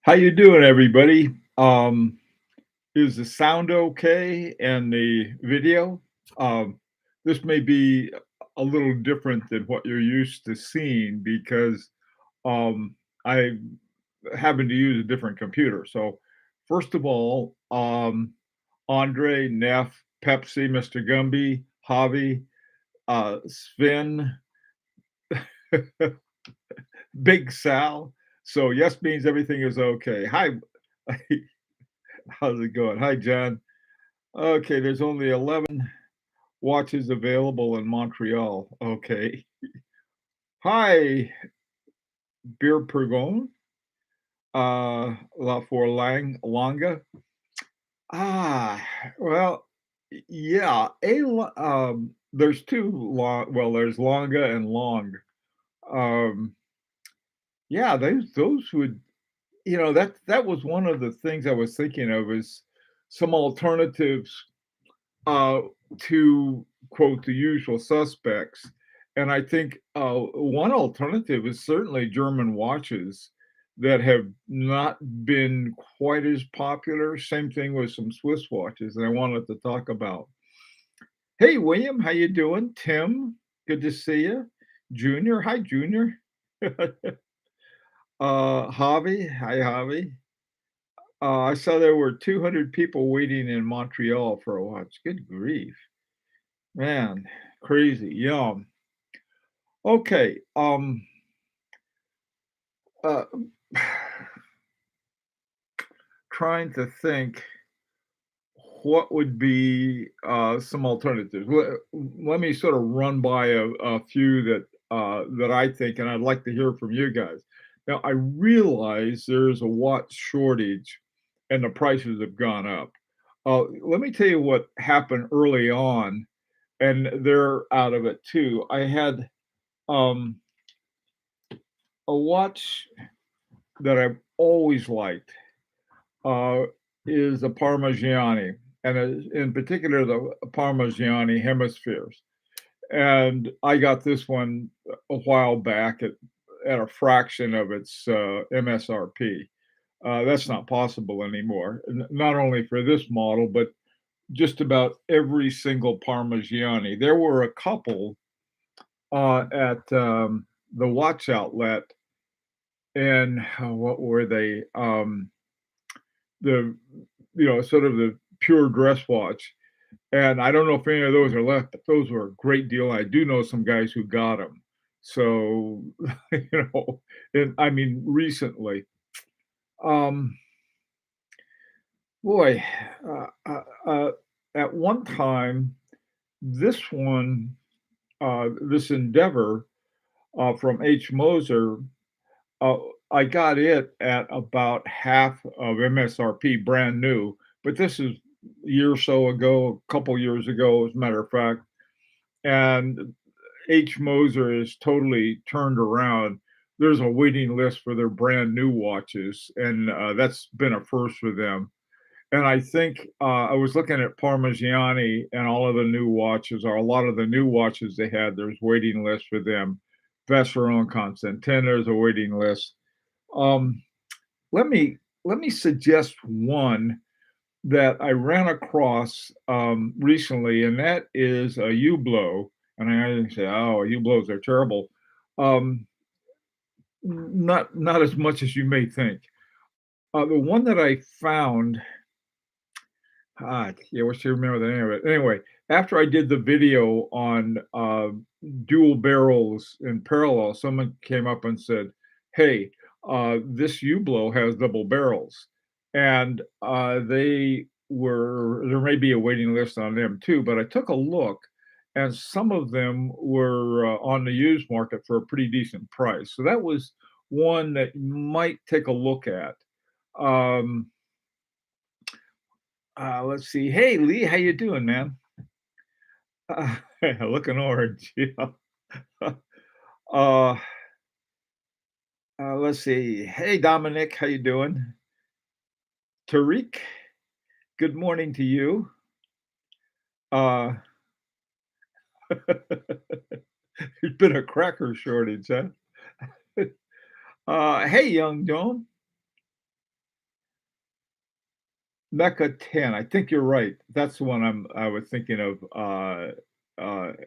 How you doing, everybody? Is the sound okay and the video? Um, this may be a little different than what you're used to seeing because I happen to use a different computer. So, first of all, Andre, Neff, Pepsi, Mr. Gumby, Javi, Sven, Big Sal. So, yes means everything is okay. Hi, how's it going? Hi, John. Okay, there's only 11 watches available in Montreal. Okay. Hi, Beer-Perregaux, La Langa. Ah, well, yeah, there's 2 long well, there's Longa and Long. Um, yeah, those would that was one of the things I was thinking of is some alternatives uh, to quote the usual suspects. And I think one alternative is certainly German watches that have not been quite as popular. Same thing with some Swiss watches that I wanted to talk about. Hey, William, how you doing? Tim, good to see you. Junior, hi, Junior. Javi, hi, Javi. I saw there were 200 people waiting in Montreal for a watch. Good grief. Man, crazy. Yeah. Okay. Uh, trying to think what would be some alternatives. Let me sort of run by a few that I think, and I'd like to hear from you guys. Now, I realize there's a watch shortage, and the prices have gone up. Let me tell you what happened early on, and they're out of it too. I had um, a watch that I've always liked uh, is the Parmigiani, and in particular the Parmigiani hemispheres. And I got this one a while back at a fraction of its MSRP. That's not possible anymore. Not only for this model, but just about every single Parmigiani. There were a couple at the watch outlet, and what were they? The sort of the pure dress watch. And I don't know if any of those are left, but those were a great deal. I do know some guys who got them. So, and I mean, recently, um, boy, uh, uh, uh, at one time, this one, this Endeavor from H. Moser, uh, I got it at about half of MSRP, brand new. But this is a year or so ago, a couple years ago, as a matter of fact. And H. Moser is totally turned around. There's a waiting list for their brand new watches, and that's been a first for them. And I think I was looking at Parmigiani and all of the new watches, or a lot of the new watches they had. There's waiting lists for them. Vacheron Constantin, there's a waiting list. Um, let me let me suggest one that I ran across recently, and that is a Hublot. And I didn't say, "Oh, Hublots are terrible." Um, not as much as you may think. The one that I found, yeah, I wish I remember the name of it. Anyway, after I did the video on dual barrels in parallel, someone came up and said, "Hey, this Hublot has double barrels," and there may be a waiting list on them too, but I took a look, and some of them were on the used market for a pretty decent price. So that was one that you might take a look at. Um, let's see. Hey, Lee, how you doing, man? Uh, looking orange. Yeah. uh, let's see. Hey, Dominic, how you doing? Tariq, good morning to you. Uh, there's been a cracker shortage, huh? Hey, young Joan. Mecca 10, I think you're right. That's the one I was thinking of,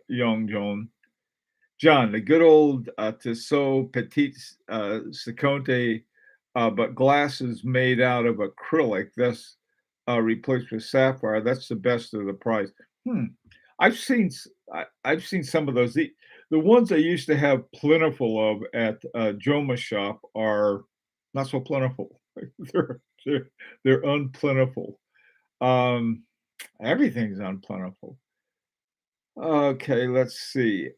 Young Joan. John, the good old, Tissot Petite, Seconte, but glasses made out of acrylic, thus, replaced with sapphire, that's the best of the price. Hmm, I've seen some of those. The ones I used to have plentiful of at, Joma's shop are not so plentiful. They're they're they're unplentiful. Um, Everything's unplentiful. Okay, let's see,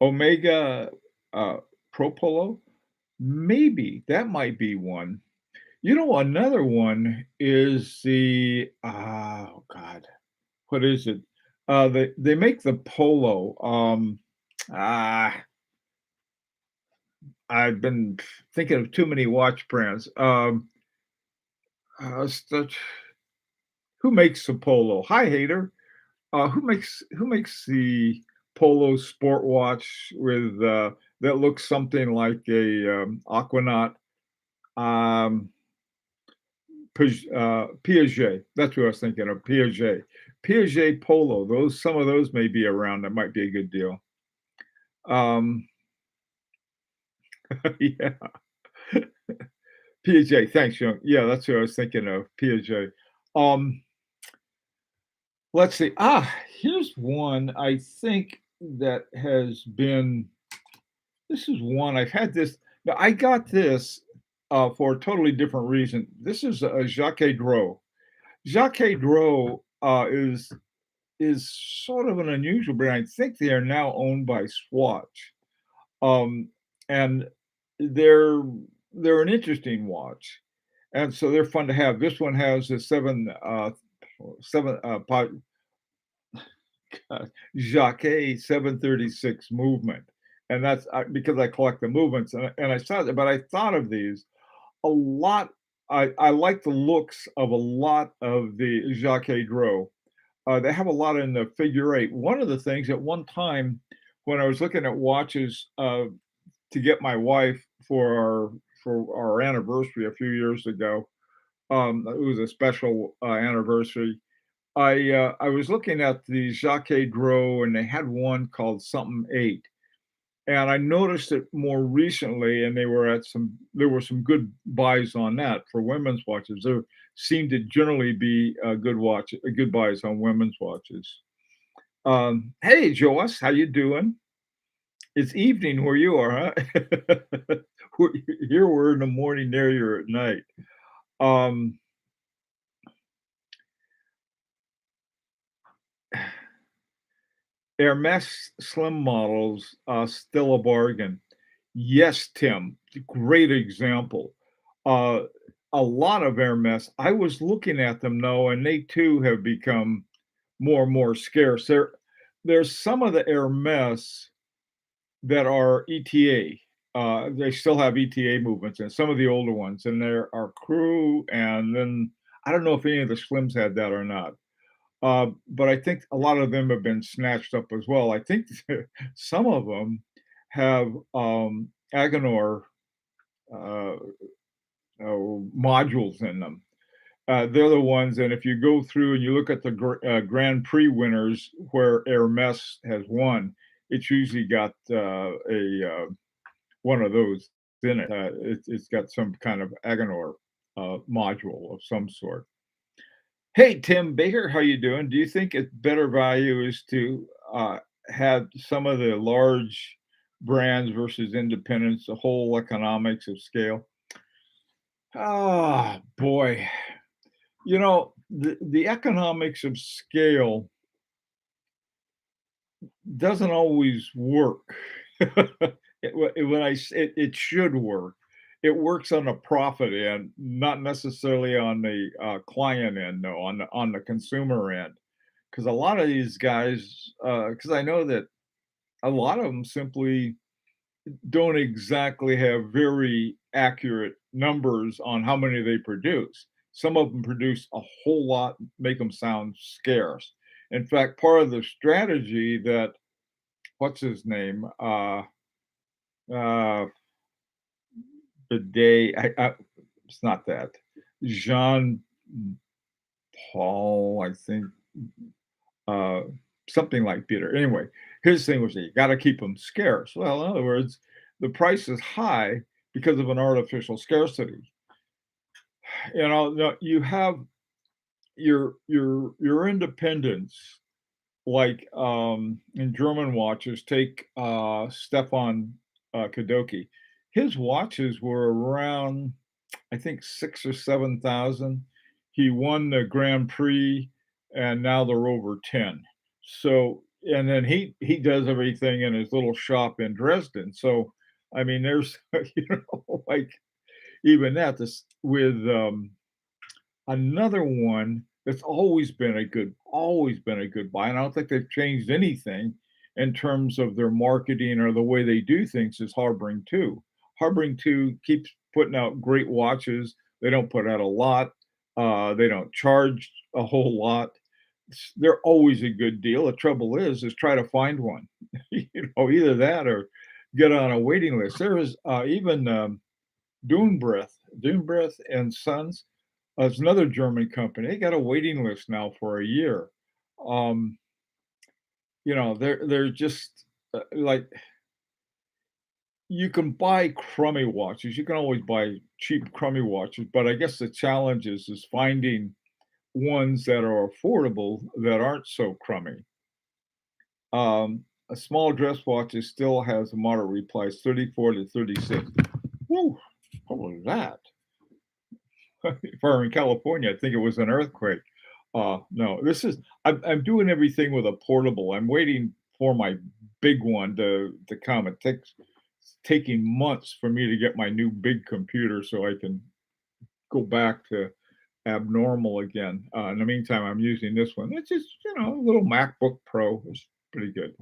Omega, Propolo? Maybe, that might be one. You know, another one is the oh god, what is it? They make the polo, ah, I've been thinking of too many watch brands. Such who makes the polo? Hi, Hater. Who makes the polo sport watch with, that looks something like a, Aquanaut? Um, Piaget, that's what I was thinking of, Piaget. Piaget Polo, those some of those may be around, that might be a good deal. Um, yeah, Piaget, thanks, Young. Yeah, that's what I was thinking of, Piaget. Um, let's see, here's one I think that has been this is one I've had this now I got this, for a totally different reason. This is a Jaeger-LeCoultre. Jaeger-LeCoultre, is sort of an unusual brand. I think they are now owned by Swatch. Um, and they're they're an interesting watch. And so they're fun to have. This one has a 7, Jacquet 736 movement. And that's because I collect the movements and I saw that, but I thought of these a lot. I like the looks of a lot of the Jacquet-Droz. They have a lot in the figure eight. One of the things at one time when I was looking at watches, to get my wife for our anniversary a few years ago, it was a special, anniversary. I was looking at the Jacquet-Droz, and they had one called something 8, and I noticed it more recently, and there were some good buys on that for women's watches. There seemed to generally be, good buys on women's watches. Hey, Joyce, how you doing? It's evening where you are, huh? We're here we're in the morning, there you're at night. Um, Hermès slim models, still a bargain. Yes, Tim, great example. Uh, a lot of Hermès I was looking at them, though, and they too have become more and more scarce. There's some of the Hermès that are ETA. They still have ETA movements and some of the older ones, and there are Crew, and then I don't know if any of the Slims had that or not. But I think a lot of them have been snatched up as well. I think some of them have Agenor uh, modules in them. They're the ones, and if you go through and you look at the Grand Prix winners where Hermes has won, it's usually got one of those in it. It's got some kind of Agenor module of some sort. Hey, Tim Baker, how you doing? Do you think it's better value is to have some of the large brands versus independents, the whole economics of scale? Ah, boy. You know, the economics of scale doesn't always work. When it should work. It works on the profit end, not necessarily on the, client end, though, on the consumer end. Because a lot of these guys, because I know that a lot of them simply don't exactly have very accurate numbers on how many they produce. Some of them produce a whole lot, make them sound scarce. In fact, part of the strategy that what's his name? Uh, a day. It's not that. Jean Paul, I think, uh, something like Peter. Anyway, his thing was that you got to keep them scarce. Well, in other words, the price is high because of an artificial scarcity. You have your independence, like in German watches. Take Stefan Kadoki. His watches were around, I think, 6 or 7 thousand. He won the Grand Prix, and now they're over 10. So, and then he does everything in his little shop in Dresden. So, I mean, there's like even that this with another one that's always been a good buy, and I don't think they've changed anything in terms of their marketing or the way they do things, is Harbring 2. Harbring 2 keeps putting out great watches. They don't put out a lot. They don't charge a whole lot. They're always a good deal. The trouble is try to find one. Either that or get on a waiting list. There is even Dunebreath and Sons. It's another German company. They got a waiting list now for a year. Um, they're just like you can buy crummy watches. You can always buy cheap crummy watches, but I guess the challenge is finding ones that are affordable that aren't so crummy. A small dress watch still has a moderate price, 34 to 36. Woo! What was that? If I were in California, I think it was an earthquake. No, I'm doing everything with a portable. I'm waiting for my big one to come. It's taking months for me to get my new big computer so I can go back to abnormal again. In the meantime, I'm using this one. It's just, a little MacBook Pro. It's pretty good.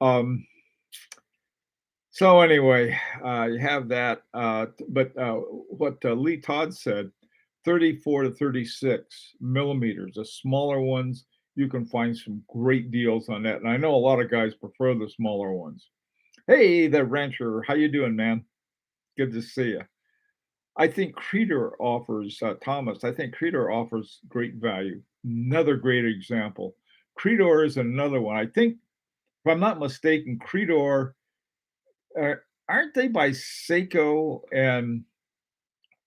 Um, so anyway, you have that. But what Lee Todd said, 34 to 36 millimeters, the smaller ones, you can find some great deals on that. And I know a lot of guys prefer the smaller ones. Hey, the rancher, how you doing, man? Good to see you. I think Credor offers, Thomas, I think Credor offers great value. Another great example. Credor is another one. I think, if I'm not mistaken, Credor, uh, aren't they by Seiko? And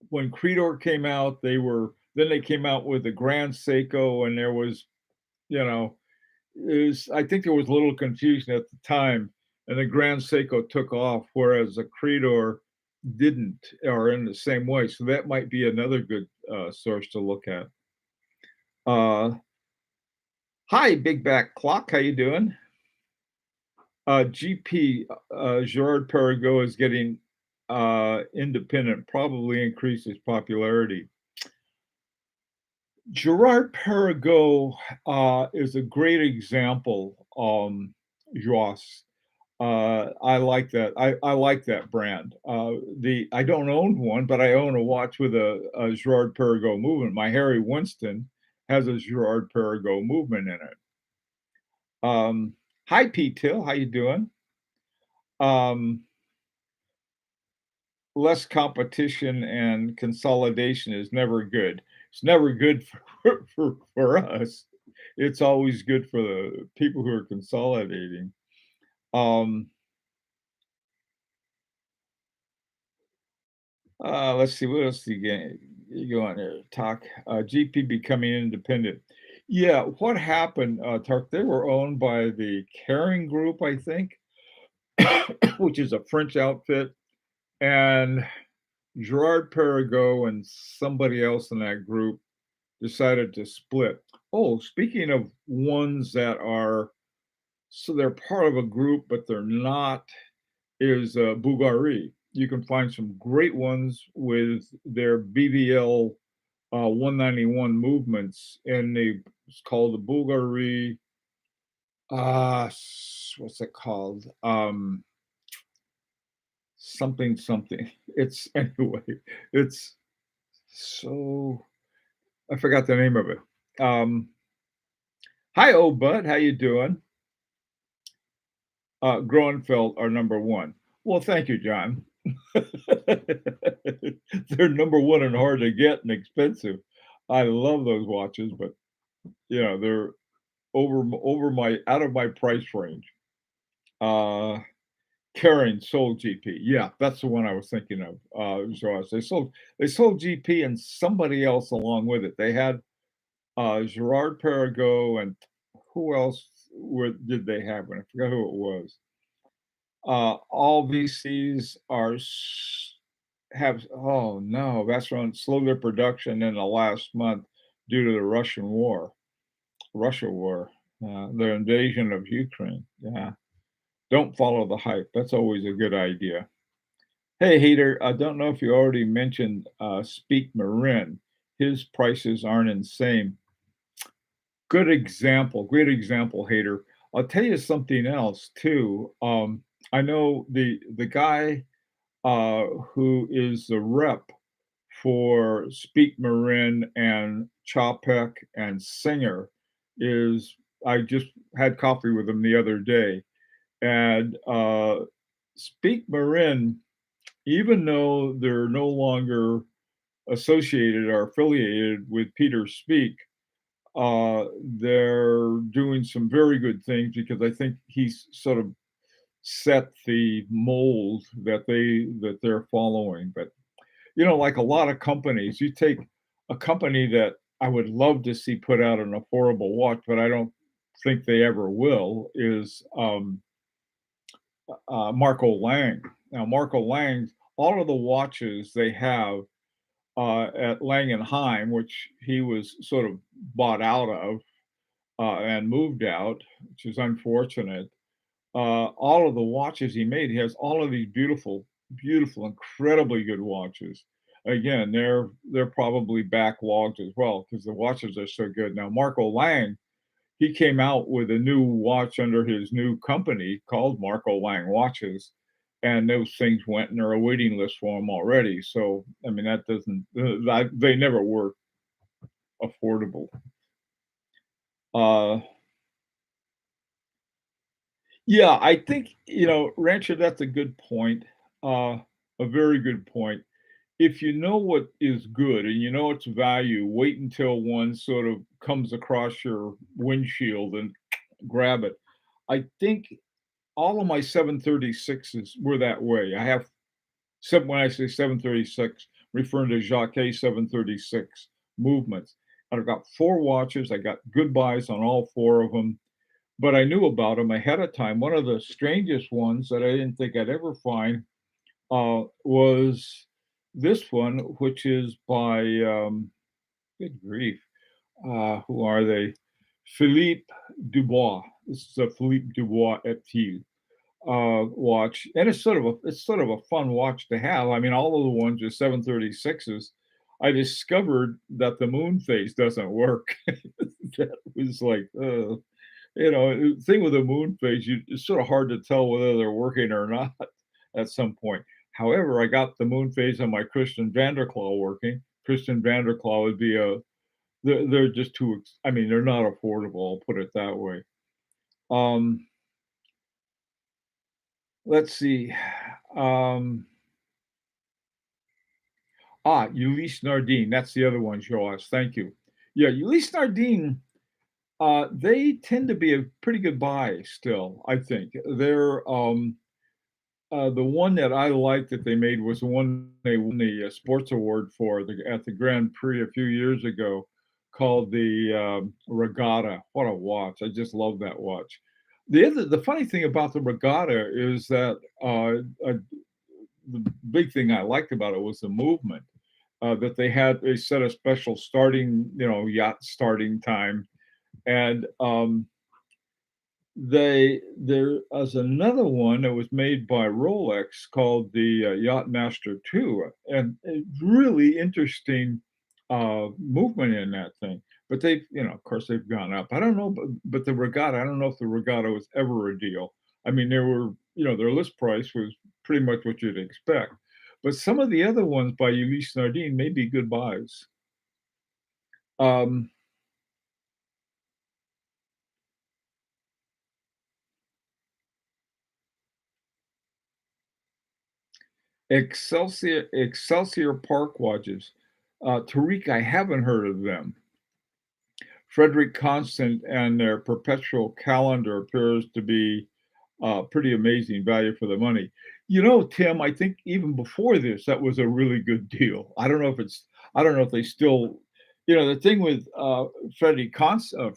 when Credor came out, they came out with the Grand Seiko, and there was, you know, I think there was a little confusion at the time, and the Grand Seiko took off, whereas the Credor didn't, or in the same way. So that might be another good source to look at. Uh, Hi, Big Back Clock. How you doing? GP Girard-Perregaux is getting independent, probably increases popularity. Girard-Perregaux is a great example. Joss. I like that. I like that brand. I don't own one, but I own a watch with a Girard-Perregaux movement. My Harry Winston has a Girard-Perregaux movement in it. Hi, Pete Till. How you doing? Um, Less competition and consolidation is never good. It's never good for us. It's always good for the people who are consolidating. Um, let's see, what else you go on there? Talk GP becoming independent. Yeah, what happened, Tark? They were owned by the Caring Group, I think, which is a French outfit, and Girard-Perregaux and somebody else in that group decided to split. Oh, speaking of ones that are so they're part of a group, but they're not, is Bulgari. You can find some great ones with their BVL 191 movements, and it's called the Bulgari. What's it called? Something something. It's anyway. It's so I forgot the name of it. Um, Hi, old bud. How you doing? Groenfeld are number one. Well, thank you, John. They're number 1 and hard to get and expensive. I love those watches, but, they're over my out of my price range. Uh, Kering sold GP. Yeah, that's the one I was thinking of, Josh. They sold GP and somebody else along with it. They had, Girard-Perregaux and who else did they have? And I forgot who it was. All VCs are have oh no, Vacheron slowed their production in the last month due to the Russia war, their invasion of Ukraine. Yeah, don't follow the hype. That's always a good idea. Hey, Hater, I don't know if you already mentioned Speak Marin. His prices aren't insane. Good example, great example, Hater. I'll tell you something else too. I know the guy who is the rep for Speak Marin and Chopek and Singer is I just had coffee with him the other day. And Speak Marin, even though they're no longer associated or affiliated with Peter Speak, they're doing some very good things because I think he's sort of set the mold that they're following. But like a lot of companies, you take a company that I would love to see put out an affordable watch, but I don't think they ever will, is Marco Lang. Now, Marco Lang's all of the watches they have at Lang& and Heim, which he was sort of bought out of and moved out, which is unfortunate. All of the watches he made, he has all of these beautiful, beautiful, incredibly good watches. Again, they're probably backlogged as well because the watches are so good. Now, Marco Lang, he came out with a new watch under his new company called Marco Lang Watches, and those things went and are a waiting list for him already. So, I mean, that doesn't they never were affordable. Uh, yeah, I think, Rancher, that's a good point, a very good point. If you know what is good and you know its value, wait until one sort of comes across your windshield and grab it. I think all of my 736s were that way. I have when I say 736, referring to Jacques 736 movements. And I've got 4 watches. I got good buys on all 4 of them, but I knew about them ahead of time. One of the strangest ones that I didn't think I'd ever find was this one, which is by, good grief, who are they? Philippe Dubois. This is a Philippe Dubois Etil watch, and it's sort of a fun watch to have. I mean, all of the ones are 736s. I discovered that the moon phase doesn't work. That was like, the thing with the moon phase, it's sort of hard to tell whether they're working or not at some point. However, I got the moon phase on my Christian Vanderclaw working. Christian Vanderclaw would be they're just too, I mean, they're not affordable. I'll put it that way. Um, let's see. Um, Ulysse Nardine. That's the other one, Joas. Thank you. Yeah, Ulysse Nardine. They tend to be a pretty good buy still. I think they're the one that I liked that they made was the one they won the sports award for at the Grand Prix a few years ago, called the Regatta. What a watch! I just love that watch. The funny thing about the Regatta is that the big thing I liked about it was the movement that they had. They set a special starting, yacht starting time, and there was another one that was made by Rolex called the Yachtmaster 2, and a really interesting movement in that thing. But they've, of course, they've gone up. I don't know, but the Regatta, I don't know if the Regatta was ever a deal. I mean, their list price was pretty much what you'd expect. But some of the other ones by Ulysse Nardine may be good buys. Um, Excelsior Park watches. Tariq, I haven't heard of them. Frederick Constant and their perpetual calendar appears to be pretty amazing value for the money. You know, Tim, I think even before this, that was a really good deal. I don't know if they still, the thing with Frederick Constant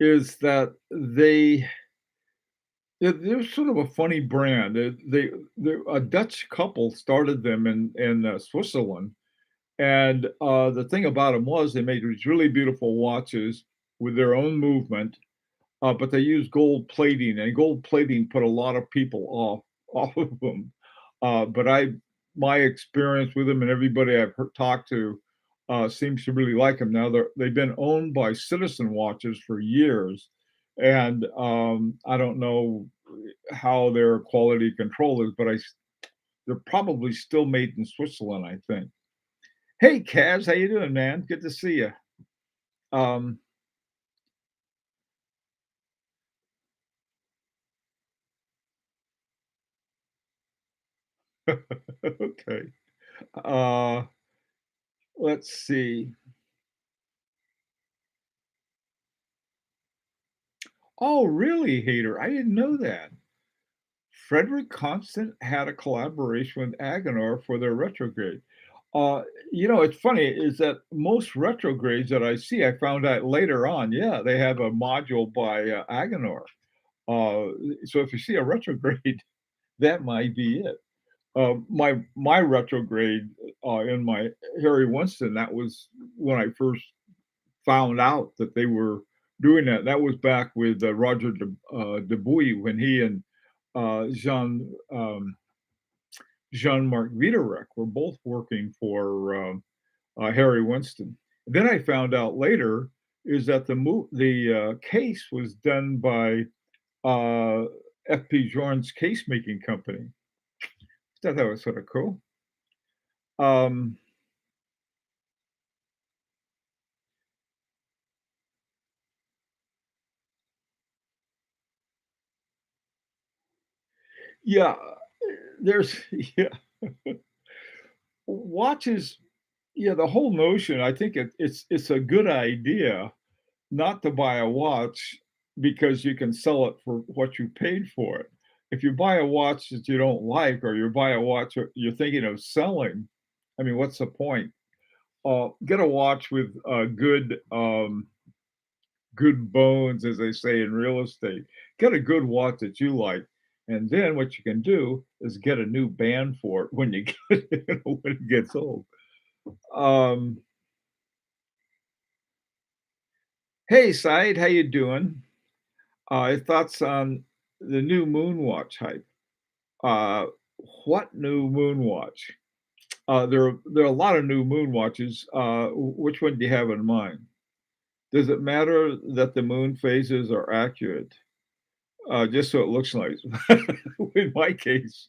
is that they're sort of a funny brand. They're a Dutch couple started them in Switzerland, and the thing about them was they made these really beautiful watches with their own movement, but they used gold plating, and gold plating put a lot of people off of them. But my experience with them and everybody talked to seems to really like them. Now they've been owned by Citizen Watches for years, and I don't know how their quality control is, but they're probably still made in Switzerland, I think. Hey, Kaz, how you doing, man? Good to see you. Um, okay. Uh, let's see. Oh, really, Hater? I didn't know that. Frederick Constant had a collaboration with Agenor for their retrograde. Uh, it's funny is that most retrogrades that I see, I found out later on, yeah, they have a module by Agenor. Uh, so if you see a retrograde, that might be it. My retrograde in my Harry Winston, that was when I first found out that they were doing that. That was back with Roger Dubuis when he and Jean-Marc Wiederreck were both working for Harry Winston. Then I found out later is that the case was done by uh, FP Journ's case making company. I thought that was sort of cool. Um, yeah, there's yeah watches. Yeah, the whole notion. I think it's a good idea not to buy a watch because you can sell it for what you paid for it. If you buy a watch that you don't like, or you buy a watch that you're thinking of selling, I mean, what's the point? Get a watch with good bones, as they say in real estate. Get a good watch that you like, and then what you can do is get a new band for it when you get when it gets old. Um, hey, Said, how you doing? Thoughts on the new moon watch hype? Uh, what new moon watch? There are a lot of new moon watches. Which one do you have in mind? Does it matter that the moon phases are accurate? Just so it looks nice. In my case,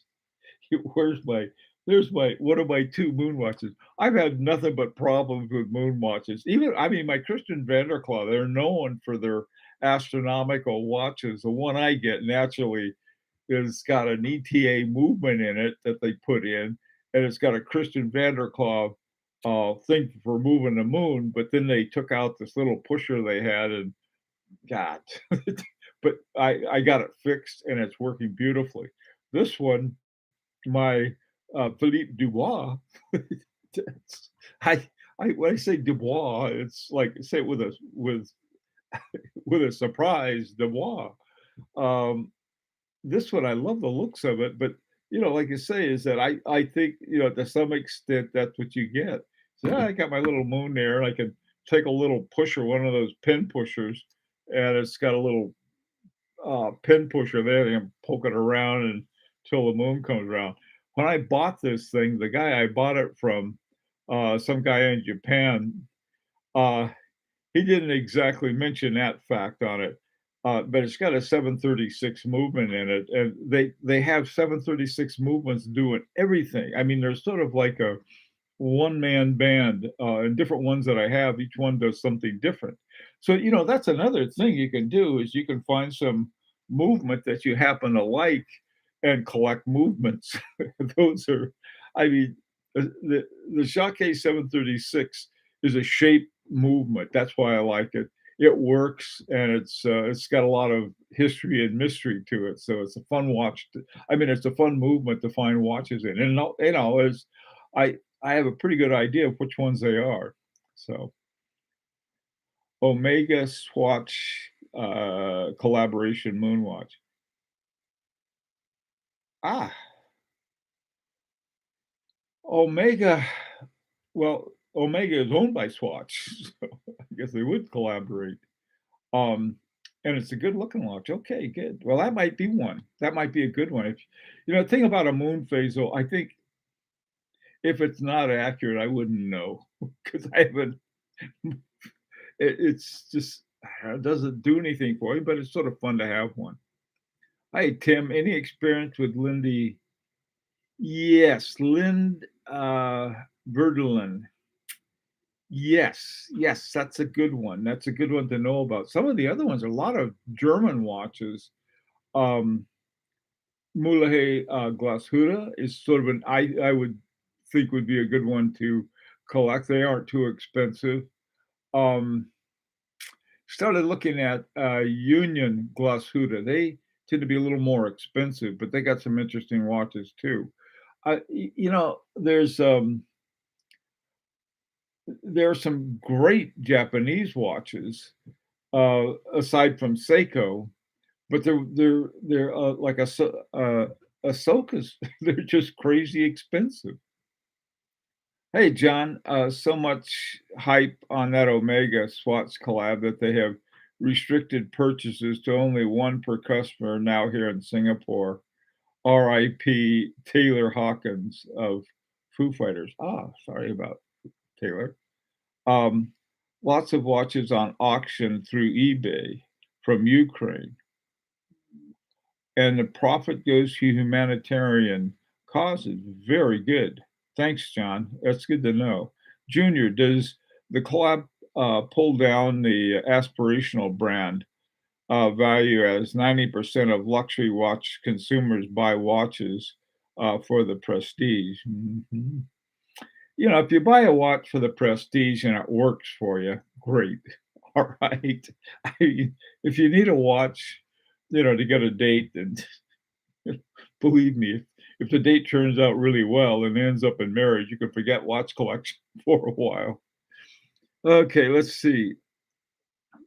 where's my there's my one of my two moon watches. I've had nothing but problems with moon watches. Even I mean, my Christian Vanderclaw, they're known for their astronomical watches. The one I get naturally is got an ETA movement in it that they put in, and it's got a Christian Vanderclaw thing for moving the moon. But then they took out this little pusher they had, and God, but I got it fixed and it's working beautifully. This one, my Philippe Dubois, it's, I when I say Dubois, it's like say it with a surprise Dubois. Um, this one, I love the looks of it, but like you say, is that I think to some extent that's what you get. So yeah, I got my little moon there. I can take a little pusher, one of those pin pushers, and it's got a little pin pusher there. And poke it around until the moon comes around. When I bought this thing, the guy I bought it from, some guy in Japan, uh, he didn't exactly mention that fact on it, but it's got a 736 movement in it, and they have 736 movements doing everything. I mean, there's sort of like a one man band, and different ones that I have, each one does something different. So that's another thing you can do is you can find some movement that you happen to like and collect movements. Those are, I mean, the Jacques 736 is a shape movement. That's why I like it. It works, and it's got a lot of history and mystery to it. So it's a fun watch. I mean, it's a fun movement to find watches in, and is I have a pretty good idea of which ones they are. So Omega Swatch collaboration moonwatch. Ah, Omega. Well, Omega is owned by Swatch, so I guess they would collaborate. Um, and it's a good looking watch. Okay, good. Well, that might be one. That might be a good one. If the thing about a moon phase, though, I think if it's not accurate, I wouldn't know because I haven't. It's just it doesn't do anything for you, but it's sort of fun to have one. Hi, Tim. Any experience with Lindy? Yes, Lind Verdelin. Yes, that's a good one. That's a good one to know about. Some of the other ones, a lot of German watches. Um, Muhle Glashütte is sort of an I would think would be a good one to collect. They aren't too expensive. Um, Started looking at Union Glashütte. They tend to be a little more expensive, but they got some interesting watches too. There are some great Japanese watches aside from Seiko, but they're like Ahsoka's. They're just crazy expensive. Hey, John, so much hype on that Omega Swatch collab that they have restricted purchases to only one per customer now here in Singapore. R.I.P. Taylor Hawkins of Foo Fighters. Ah, sorry about Taylor. Um, Lots of watches on auction through eBay from Ukraine, and the profit goes to humanitarian causes. Very good. Thanks, John. That's good to know. Junior, does the collab pull down the aspirational brand value as 90% of luxury watch consumers buy watches for the prestige? Mhm. If you buy a watch for the prestige and it works for you, great. All right. I mean, if you need a watch, to get a date, and believe me, if the date turns out really well and ends up in marriage, you can forget watch collection for a while. Okay, let's see.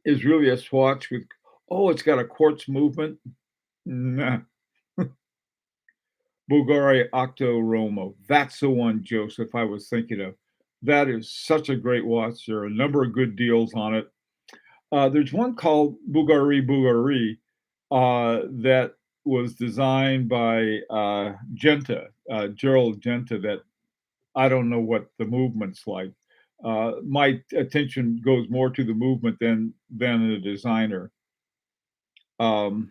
Is really a swatch with, oh, it's got a quartz movement. Nah. Bulgari Octo Romo. That's the one, Joseph, I was thinking of. That is such a great watch. There are a number of good deals on it. There's one called Bulgari that was designed by Genta, Gerald Genta, that I don't know what the movement's like. My attention goes more to the movement than the designer. Um,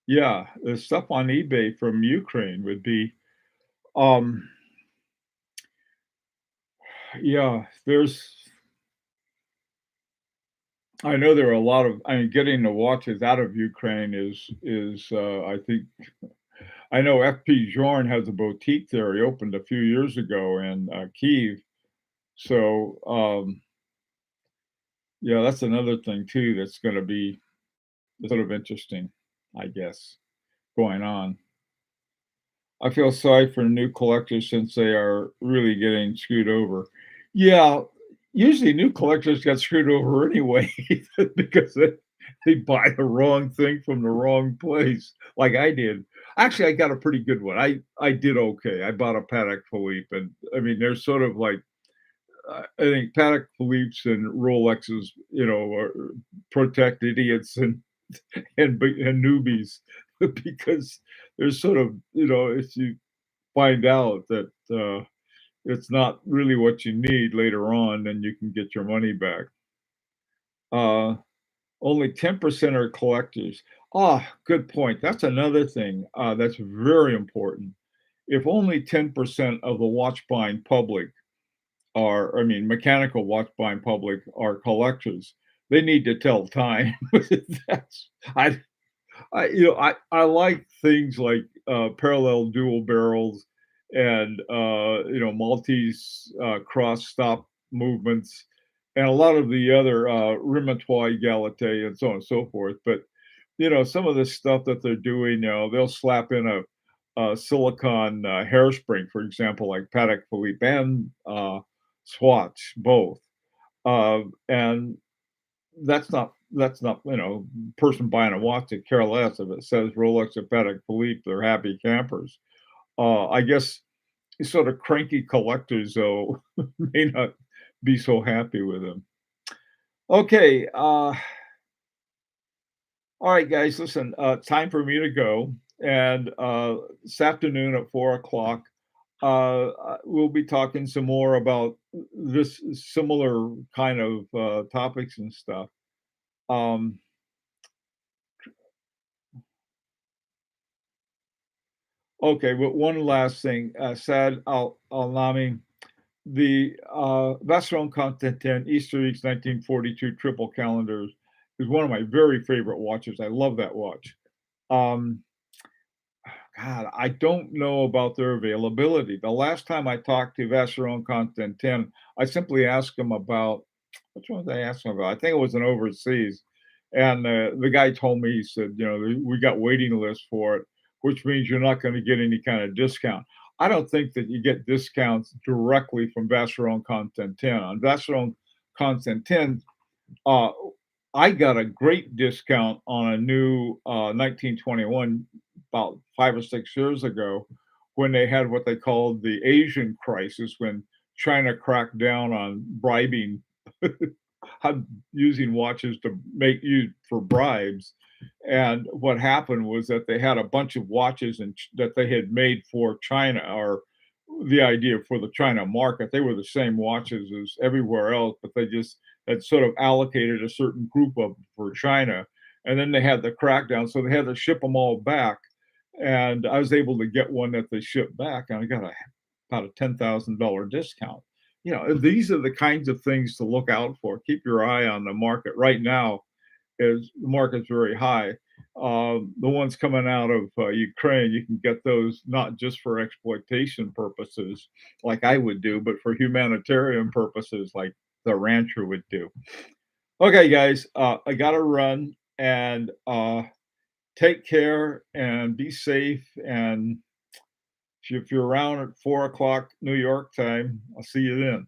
yeah, the stuff on eBay from Ukraine would be um, yeah, I know there are a lot of, I mean, getting the watches out of Ukraine is I think I know FP Journe has a boutique there. He opened a few years ago in Kyiv. So yeah, that's another thing too that's going to be sort of interesting, I guess, going on. I feel sorry for new collectors since they are really getting screwed over. Yeah, usually new collectors get screwed over anyway because they buy the wrong thing from the wrong place, like I did. Actually, I got a pretty good one. I did okay. I bought a Patek Philippe, and I mean, they're sort of like I think Patek Philippe's and Rolexes, are protect idiots and newbies because there's sort of if you find out that it's not really what you need later on, then you can get your money back. Uh, Only 10% are collectors. Ah, good point. That's another thing that's very important. If only 10% of the watch buying public are, I mean, mechanical watch buying public are collectors. They need to tell time. That's I I like things like, parallel dual barrels and, Maltese, cross stop movements and a lot of the other, Remontois Égalité and so on and so forth, but, some of the stuff that they're doing, they'll slap in a silicon, hairspring, for example, like Patek Philippe and, Swatch both, and that's not, person buying a watch could care less if it says Rolex or Patek Philippe, they're happy campers. I guess sort of cranky collectors, though, may not be so happy with them. Okay, all right, guys, listen, time for me to go, and, this afternoon at 4 o'clock, we'll be talking some more about this similar kind of, topics and stuff. Um Okay, but one last thing, Sad Al-Alami, the, Vacheron Constantin Easter Eggs 1942 triple calendars is one of my very favorite watches. I love that watch. Um, God, I don't know about their availability. The last time I talked to Vacheron Constantin, I simply asked him about which one did I ask him about? I think it was an overseas, and, the guy told me, he said, "We got waiting lists for it, which means you're not gonna get any kind of discount." I don't think that you get discounts directly from Vacheron Constantin. On Vacheron Constantin, uh, I got a great discount on a new, 1921 about 5 or 6 years ago when they had what they called the Asian crisis, when China cracked down on bribing had using watches to make use for bribes. And what happened was that they had a bunch of watches that they had made for China, or the idea for the China market. They were the same watches as everywhere else, but they just had sort of allocated a certain group of for China. And then they had the crackdown, so they had to ship them all back. And I was able to get one that they shipped back, and I got about a $10,000 discount. These are the kinds of things to look out for. Keep your eye on the market. Right now, is the market's very high. The ones coming out of Ukraine, you can get those not just for exploitation purposes, like I would do, but for humanitarian purposes, like the rancher would do. Okay, guys, I got to run and take care and be safe. And if you're around at 4 o'clock New York time, I'll see you then.